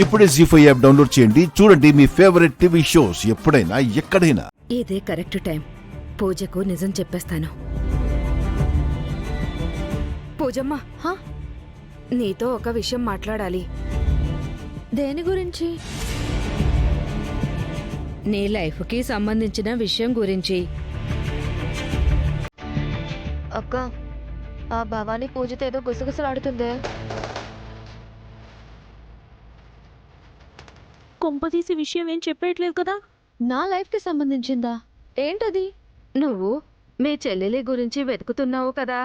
ఇప్పుడే జీ5 app download చేయండి. చూడండి మీ ఫేవరెట్ టీవీ షోస్ ఎప్పుడైనా ఎక్కడైనా. ఇదే కరెక్ట్ టైం. పూజకు నిజం చెప్పేస్తాను. పూజమ్మ, నీతో ఒక విషయం మాట్లాడాలి. దేని గురించి? నీ లైఫ్కి సంబంధించిన విషయం గురించి. అక్క, ఆ భవానీ పూజతో ఏదో గుసగుసలాడుతుందే. కొంపదీసి విషయం ఏం చెప్పేయట్లేదు కదా? నా లైఫ్కి సంబంధించిందా? ఏంటది? నువ్వు మీ చెల్లెలి గురించి వెతుకుతున్నావు కదా?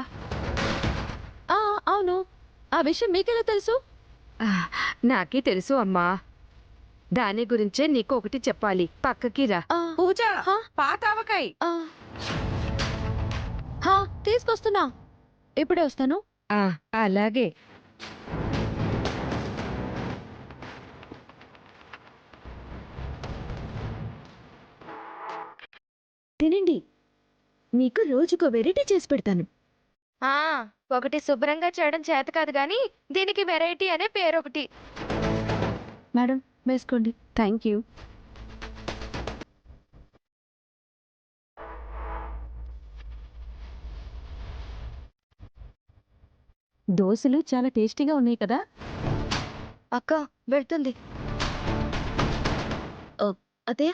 అవును. ఆ విషయం మీకెలా తెలుసు? నాకే తెలుసు అమ్మా. దాని గురించే నీకు ఒకటి చెప్పాలి. పక్కకి రా. పూజ, పాతావకాయ్. తీసుకొస్తున్నా. ఇప్పుడే వస్తాను. అలాగే. తినండి. మీకు రోజుకో వెరైటీ చేసి పెడతాను. ఒకటి శుభ్రంగా చేయడం చేత కాదు గాని దీనికి వెరైటీ అనే పేరు ఒకటి. మేడం, వేసుకోండి. Thank you. దోశలు చాలా టేస్టీగా ఉన్నాయి కదా? అక్క, వెళ్తుంది. అదే,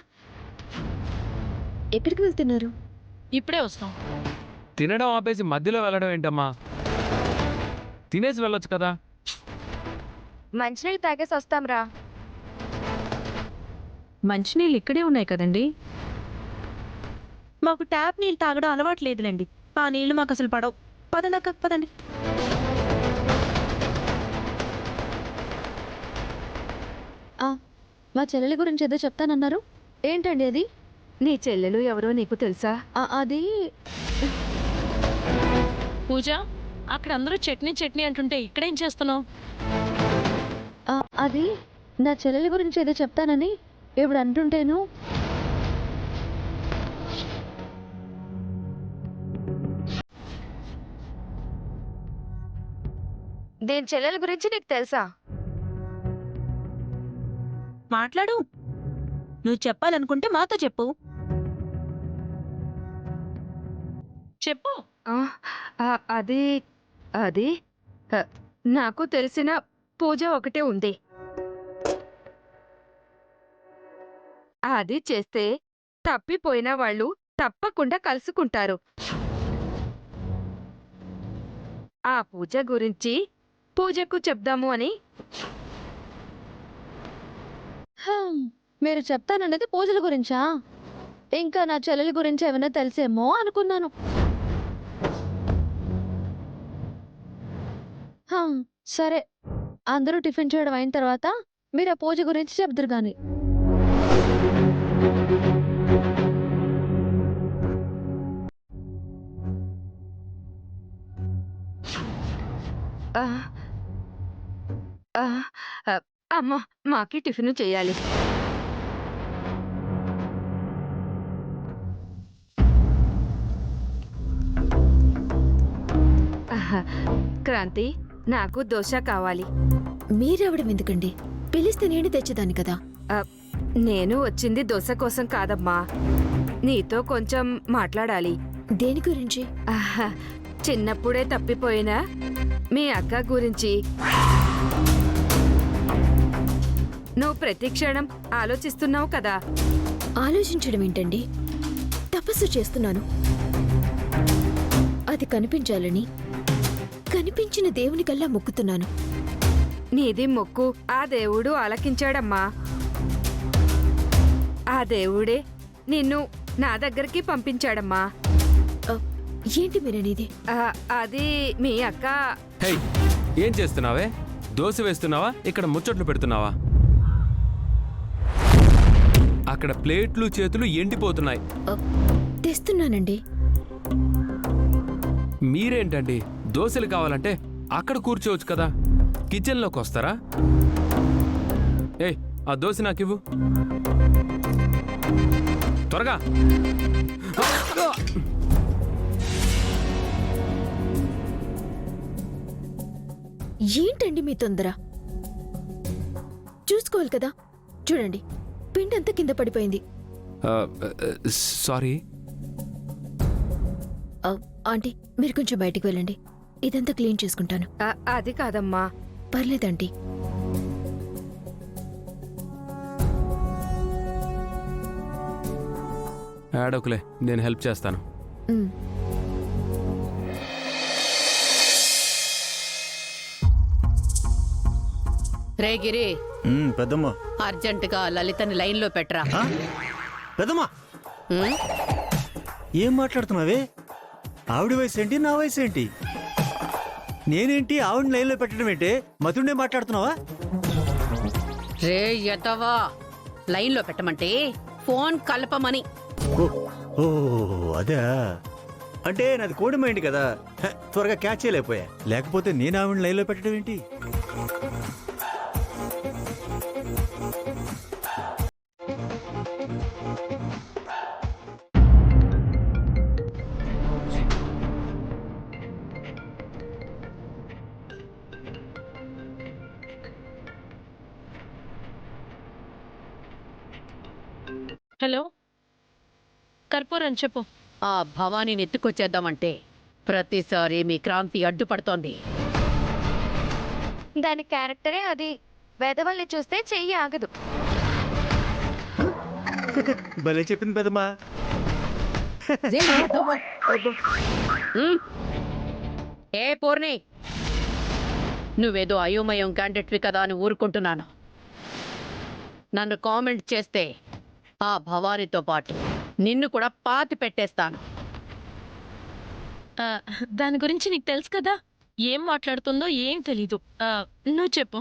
ఎక్కడికి వెళ్తున్నారు? ఇప్పుడే వస్తాం. తినడం ఆపేసి మధ్యలో వెళ్ళడం ఏంటమ్మా? తినేసి వెళ్ళొచ్చు కదా. మంచినీళ్ళు తాగేసి వస్తాంరా. మంచినీళ్ళు ఇక్కడే ఉన్నాయి కదండి. మాకు ట్యాప్ నీళ్ళు తాగడం అలవాటు లేదులేండి. ఆ నీళ్లు మాకు అసలు పడవు. పదండి, పదండి. మా చెల్లెలి గురించి ఏదో చెప్తానన్నారు. ఏంటండి అది? నీ చెల్లెలు ఎవరో నీకు తెలుసా? అది పూజ, అక్కడ అందరూ చట్నీ చట్నీ అంటుంటే ఇక్కడేం చేస్తున్నావు? అది నా చెల్లెలి గురించి ఏదో చెప్తానని ఇప్పుడు అంటుంటేను. దీని చెల్లెల గురించి నీకు తెలుసా? మాట్లాడు. నువ్వు చెప్పాలనుకుంటే మాతో చెప్పు. చెప్పు. అది అది నాకు తెలిసిన పూజ ఒకటే ఉంది. అది చేస్తే తప్పిపోయిన వాళ్ళు తప్పకుండా కలుసుకుంటారు. ఆ పూజ గురించి పూజకు చెప్దాము అని. మీరు చెప్తానన్నది పూజల గురించా? ఇంకా నా చెల్లెలి గురించి ఏమైనా తెలిసేమో అనుకున్నాను. సరే, అందరూ టిఫిన్ చేయడం అయిన తర్వాత మీరు ఆ పూజ గురించి చెప్దురు గాని. అమ్మ, మాకి టిఫిన్ చేయాలి. క్రాంతి, నాకు దోశ కావాలి. మీరెవడం ఎందుకండి? పిలిస్తే నేను తెచ్చేదాన్ని కదా. నేను వచ్చింది దోశ కోసం కాదమ్మా, నీతో కొంచెం మాట్లాడాలి. దేని గురించి? చిన్నప్పుడే తప్పిపోయిన మీ అక్క గురించి. నువ్వు ప్రతి క్షణం ఆలోచిస్తున్నావు కదా. ఆలోచించడం ఏంటండి? తపస్సు చేస్తున్నాను. అది కనిపించాలని కనిపించిన దేవునికల్లా మొక్కుతున్నాను. నీది మొక్కు ఆ దేవుడు ఆలకించాడమ్మా. ఆ దేవుడే నిన్ను నా దగ్గరికి పంపించాడమ్మా. ఏంటి మీరనేది? అది మీ అక్క. హే, ఏం చేస్తున్నావే? దోశ వేస్తున్నావా, ఇక్కడ ముచ్చట్లు పెడుతున్నావా? అక్కడ ప్లేట్లు చేతులు ఎండిపోతున్నాయి. తెస్తున్నానండి. మీరేంటండి, దోశలు కావాలంటే అక్కడ కూర్చోవచ్చు కదా, కిచెన్లోకి వస్తారా? ఏయ్, ఆ దోశ నాకివ్వు త్వరగా. ఏంటండి మీ తొందర? చూసుకోవాలి కదా. చూడండి, పిండి అంతా కింద పడిపోయింది. సారీ. ఆంటీ, మీరు కొంచెం బయటికి వెళ్ళండి. ఇదంతా క్లీన్ చేసుకుంటాను. అది కాదమ్మా. పర్లేదంటీ. ఆడోకులే, నేను హెల్ప్ చేస్తాను. ఉమ్. రే గిరి, పెద్దమ్మా. అర్జెంటుగా లలితని లైన్లో పెట్టరా. పెద్దమ్మా, ఉమ్, ఏం మాట్లాడుతున్నావే? ఆవిడ వయసు ఏంటి, నా వయసు ఏంటి? నేనేంటి ఆవిడ లైన్లో పెట్టడం ఏంటి? మతుండే మాట్లాడుతున్నావా? రే యతవా, లైన్లో పెట్టమంటే ఫోన్ కలపమని. ఓ ఓ, అదే. అంటే నాది కోడి మైండ్ కదా, త్వరగా క్యాచ్ చేయలేకపోయా. లేకపోతే నేను ఆవిడ లైన్లో పెట్టడం ఏంటి? హలో, కర్పూరం చెప్పు. ఆ భవానీని ఎత్తుకొచ్చేద్దామంటే ప్రతిసారి మీ క్రాంతి అడ్డుపడుతోంది. దాని క్యారెక్టరే అది. వెధవల్ని చూస్తే చెయ్యి ఆగదు. భలే చెప్పింది పెద్దమ్మా. ఉమ్, ఏ పూర్ణి, నువ్వేదో అయోమయం క్యాండిడేట్వి కదా అని ఊరుకుంటున్నాను. నన్ను కామెంట్ చేస్తే ఆ భవానీతో పాటు నిన్ను కూడా పాతి పెట్టేస్తాను. దాని గురించి నీకు తెలుసు కదా, ఏం మాట్లాడుతుందో ఏం తెలీదు. నువ్వు చెప్పు.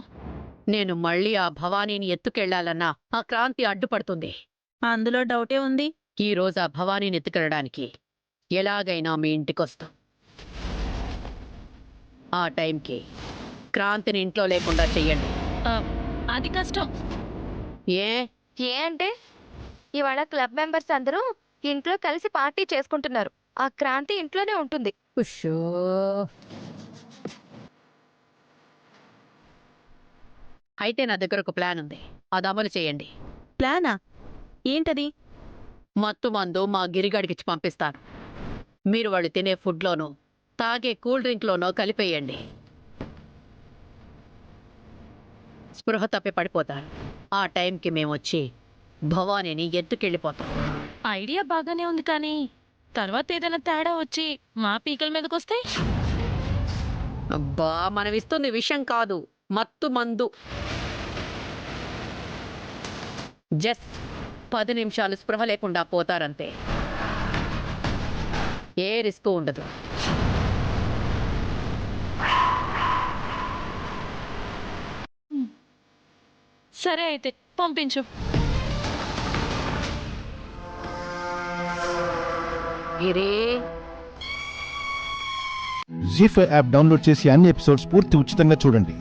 నేను మళ్ళీ ఆ భవానీని ఎత్తుకెళ్లాలన్నా ఆ క్రాంతి అడ్డుపడుతుంది. అందులో డౌటే ఉంది. ఈ రోజు ఆ భవానీని ఎత్తుకెళ్ళడానికి ఎలాగైనా మీ ఇంటికొస్తాం. ఆ టైంకి క్రాంతిని ఇంట్లో లేకుండా చెయ్యండి. అది కష్టం. ఏ ఏ అంటే ఇవాళ క్లబ్ మెంబర్స్ అందరూ ఇంట్లో కలిసి పార్టీ చేసుకుంటున్నారు. ఆ క్రాంతి ఇంట్లోనే ఉంటుంది. ఉషో, అయితే నా దగ్గర ఒక ప్లాన్ ఉంది, అది అమలు చేయండి. ప్లానా? ఏంటది? మత్తు మందు మా గిరిగాడికిచ్చి పంపిస్తాను. మీరు వాళ్ళు తినే ఫుడ్లోనో తాగే కూల్ డ్రింక్లోనో కలిపేయండి. స్పృహ తప్పి పడిపోతారు. ఆ టైంకి మేము వచ్చి భవానీని ఎత్తుకెళ్ళిపోతాం. ఐడియా బాగానే ఉంది, కానీ తర్వాత ఏదైనా తేడా వచ్చి మా పీకల మీదకొస్తే? అబ్బా, మనం ఇస్తుంది విషం కాదు, మత్తు మందు. జస్ట్ 10 నిమిషాలు స్పృహ లేకుండా పోతారంతే. ఏ రిస్క్ ఉండదు. సరే, అయితే పంపించు. గిరి, జీ5 యాప్ డౌన్లోడ్ చేసి అన్ని ఎపిసోడ్స్ పూర్తి ఉచితంగా చూడండి.